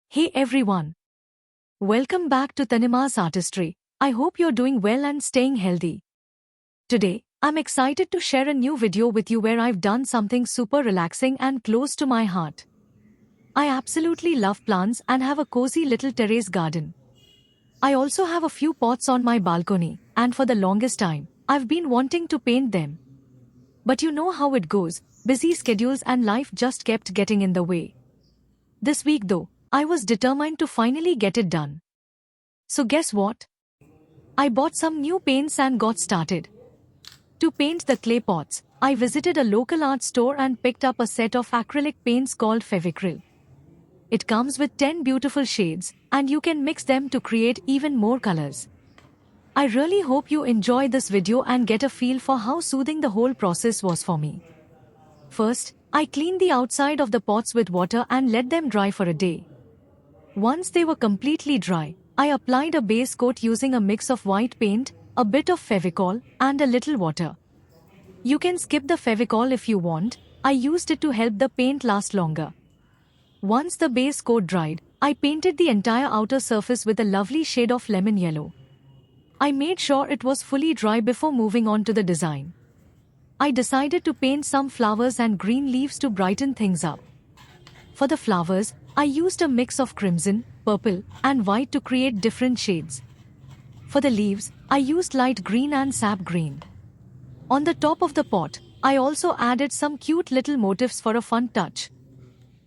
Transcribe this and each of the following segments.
Hey everyone! Welcome back to Tanima's Artistry. I hope you're doing well and staying healthy. Today, I'm excited to share a new video with you where I've done something super relaxing and close to my heart. I absolutely love plants and have a cozy little terrace garden. I also have a few pots on my balcony, and for the longest time, I've been wanting to paint them. But you know how it goes, busy schedules and life just kept getting in the way. This week though, I was determined to finally get it done. So guess what? I bought some new paints and got started. To paint the clay pots, I visited a local art store and picked up a set of acrylic paints called Acrylic. It comes with 10 beautiful shades, and you can mix them to create even more colors. I really hope you enjoy this video and get a feel for how soothing the whole process was for me. First, I cleaned the outside of the pots with water and let them dry for a day. Once they were completely dry, I applied a base coat using a mix of white paint, a bit of Fevicol, and a little water. You can skip the Fevicol if you want. I used it to help the paint last longer. Once the base coat dried, I painted the entire outer surface with a lovely shade of lemon yellow. I made sure it was fully dry before moving on to the design. I decided to paint some flowers and green leaves to brighten things up. For the flowers, I used a mix of crimson, purple, and white to create different shades. For the leaves, I used light green and sap green. On the top of the pot, I also added some cute little motifs for a fun touch.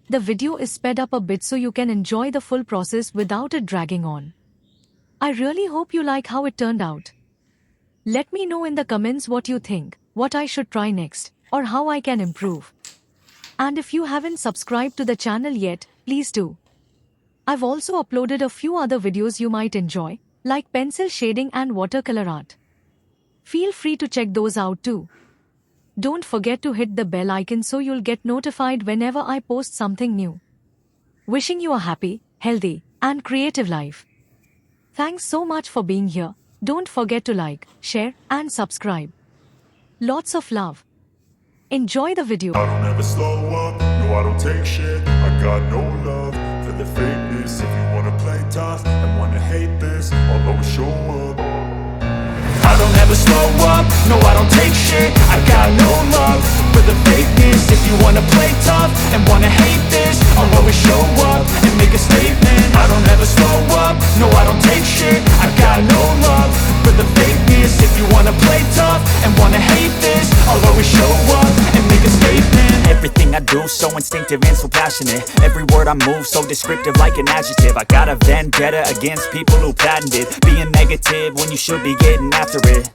The video is sped up a bit so you can enjoy the full process without it dragging on. I really hope you like how it turned out. Let me know in the comments what you think, what I should try next, or how I can improve. And if you haven't subscribed to the channel yet, please do. I've also uploaded a few other videos you might enjoy, like pencil shading and watercolor art. Feel free to check those out too. Don't forget to hit the bell icon so you'll get notified whenever I post something new. Wishing you a happy, healthy, and creative life. Thanks so much for being here. Don't forget to like, share, and subscribe. Lots of love. Enjoy the video. I don't ever slow up, no I don't take shit. I got no love for the fakeness. If you wanna play tough and wanna hate this, I'll always show up. I don't ever slow up, no I don't take shit. I got no love for the fakeness. If you wanna play tough and wanna hate this, I'll always show up and make a statement. I don't ever slow up, no I don't take shit. I got no love for the fakeness. If you wanna play tough and wanna hate this, I'll always show up and make a statement. Everything I do so instinctive and so passionate. Every word I move so descriptive like an adjective. I got a vendetta against people who patented being negative when you should be getting after it.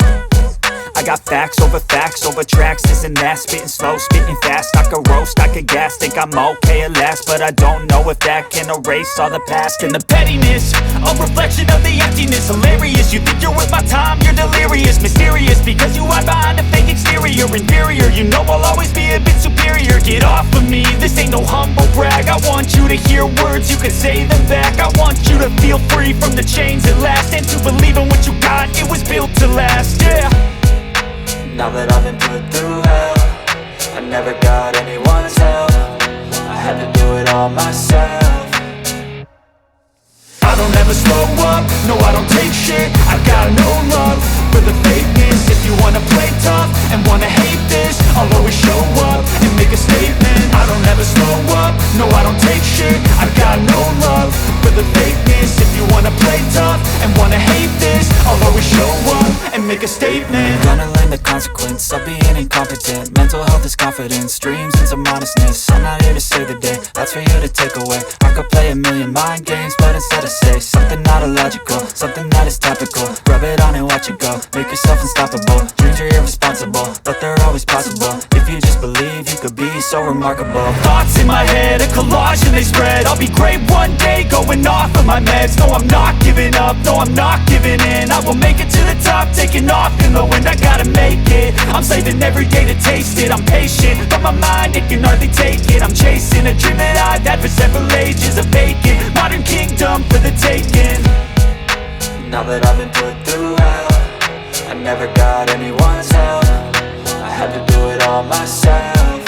I got facts over tracks, this and that. Spitting slow, spitting fast. I could roast, I could gas. Think I'm okay at last, but I don't know if that can erase all the past. And the pettiness, a reflection of the emptiness. Hilarious, you think you're worth my time, you're delirious. Mysterious, because you hide behind a fake exterior. Inferior, you know I'll always be a bit superior. Get off of me, this ain't no humble brag. I want you to hear words, you can say them back. I want you to feel free from the chains at last, and to believe in what you got, it was built to last, yeah. Now that I've been put through hell, I never got anyone's help. I had to do it all myself. I don't ever slow up, no I don't take shit. I got no love for the fakeness. If you wanna play tough and wanna hate this, I'll always show up and make a statement. I don't ever slow up, no I don't take shit. I got no love for the fakeness. If you wanna play tough and wanna hate this, I'll always show up and make a statement. Gonna learn the consequence of being incompetent. Mental health is confidence, dreams and some modestness. I'm not here to save the day, that's for you to take away. I could play a million mind games, but instead I say something not illogical, something that is topical. Rub it on and watch it go, make yourself unstoppable. Dreams are irresponsible, but they're always possible. If you just believe, you could be so remarkable. Thoughts in my head, a collage and they spread. I'll be great one day, going off of my meds. No, I'm not giving up, no, I'm not giving in. I will make it to the top, taking off in the wind. I gotta make it, I'm saving every day to taste it. I'm patient, but my mind, it can hardly take it. I'm chasing a dream that I've had for several ages. A vacant, modern kingdom for the taking. Now that I've been put through hell, I never got anyone's help. I had to do it all myself.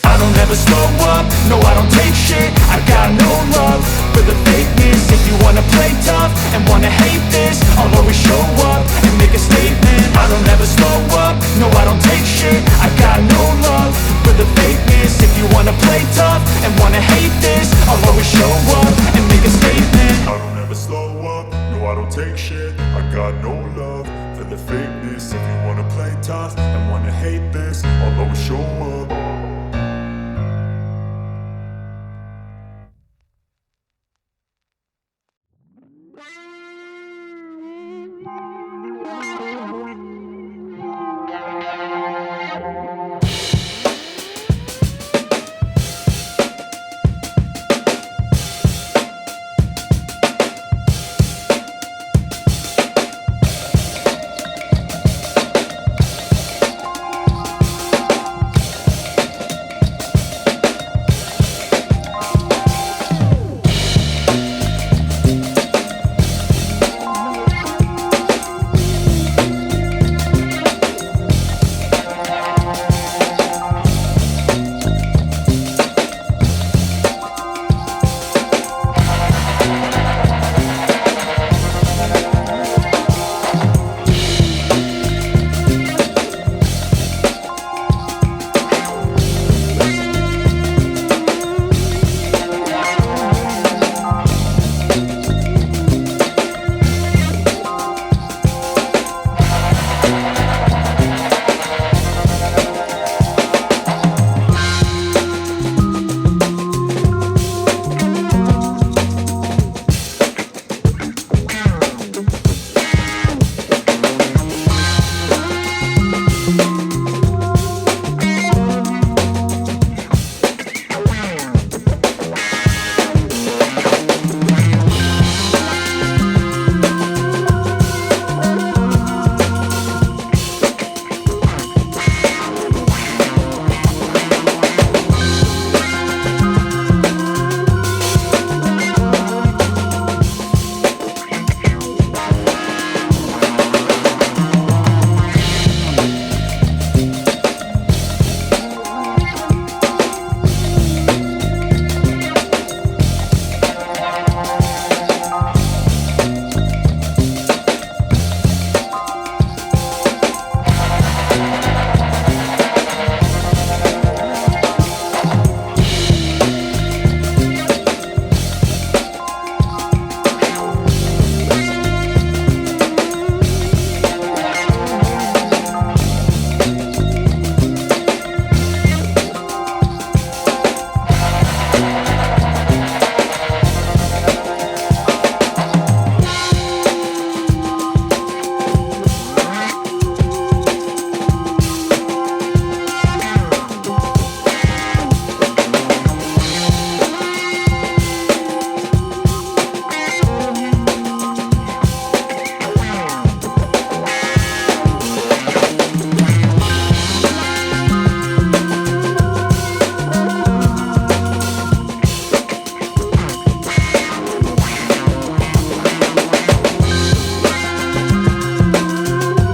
I don't ever slow up, no I don't take shit. I got no love for the fakeness. If you wanna play tough and wanna hate this, I'll always show up and make a statement. I don't ever slow up, no I don't take shit. I got no love for the fakeness. If you wanna play tough and wanna hate this, I'll always show up and make a statement. I don't ever slow up, no I don't take shit. I got no love for the fakeness. If you wanna play tough and wanna hate this, I'll always show up